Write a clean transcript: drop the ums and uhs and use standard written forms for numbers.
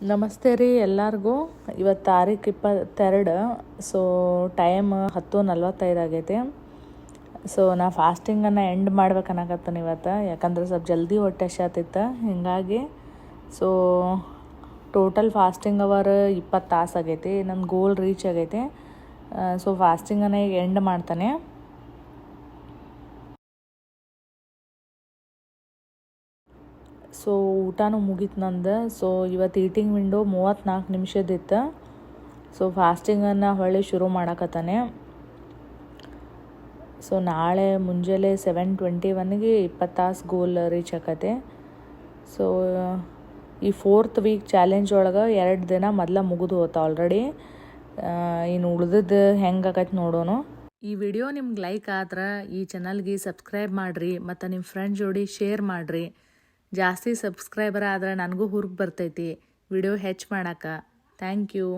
ನಮಸ್ತೆ ರೀ ಎಲ್ಲರಿಗೂ. ಇವತ್ತು ತಾರೀಕು 22. ಸೊ ಟೈಮ್ 10:45 ಆಗೈತೆ. ಸೊ ನಾ ಫಾಸ್ಟಿಂಗನ್ನು ಎಂಡ್ ಮಾಡ್ಬೇಕನ್ನಕತ್ತಾನೆ ಇವತ್ತು, ಯಾಕಂದ್ರೆ ಸ್ವಲ್ಪ ಜಲ್ದಿ ಹೊಟ್ಟೆ ಹಸ್ಯಾತಿತ್ತು. ಹೀಗಾಗಿ ಸೊ ಟೋಟಲ್ ಫಾಸ್ಟಿಂಗ್ ಅವರ್ 20 ತಾಸು ಆಗೈತಿ. ನನ್ನ ಗೋಲ್ ರೀಚ್ ಆಗೈತೆ. ಸೊ ಫಾಸ್ಟಿಂಗನ್ನು ಈಗ ಎಂಡ್ ಮಾಡ್ತಾನೆ. ಸೊ ಊಟನೂ ಮುಗೀತು ನಂದು. ಸೊ ಇವತ್ತು ಈಟಿಂಗ್ ವಿಂಡೋ 34 ನಿಮಿಷದಿತ್ತು. ಸೊ ಫಾಸ್ಟಿಂಗನ್ನು ಹೊಳ್ಳಿ ಶುರು ಮಾಡಕತ್ತಾನೆ. ಸೊ ನಾಳೆ ಮುಂಜಾನೆ 7:21ಗೆ 20 ತಾಸು ಗೋಲ್ ರೀಚ್ ಆಕತೆ. ಸೊ ಈ 4th ವೀಕ್ ಚಾಲೆಂಜ್ ಒಳಗೆ 2 ದಿನ ಮೊದಲ ಮುಗಿದು ಹೋತ ಆಲ್ರೆಡಿ. ಇನ್ನು ಉಳ್ದದ್ದು ಹೆಂಗೆ ಆಕೈತೆ ನೋಡೋಣ. ಈ ವಿಡಿಯೋ ನಿಮ್ಗೆ ಲೈಕ್ ಆದ್ರೆ ಈ ಚಾನಲ್ಗೆ ಸಬ್ಸ್ಕ್ರೈಬ್ ಮಾಡಿರಿ ಮತ್ತು ನಿಮ್ಮ ಫ್ರೆಂಡ್ ಜೋಡಿ ಶೇರ್ ಮಾಡಿರಿ. ಜಾಸ್ತಿ ಸಬ್ಸ್ಕ್ರೈಬರ್ ಆದ್ರೆ ನನಗೂ ಹುರುಪು ಬರ್ತೈತಿ ವಿಡಿಯೋ ಹೆಚ್ಚು ಮಾಡೋಕೆ. Thank you.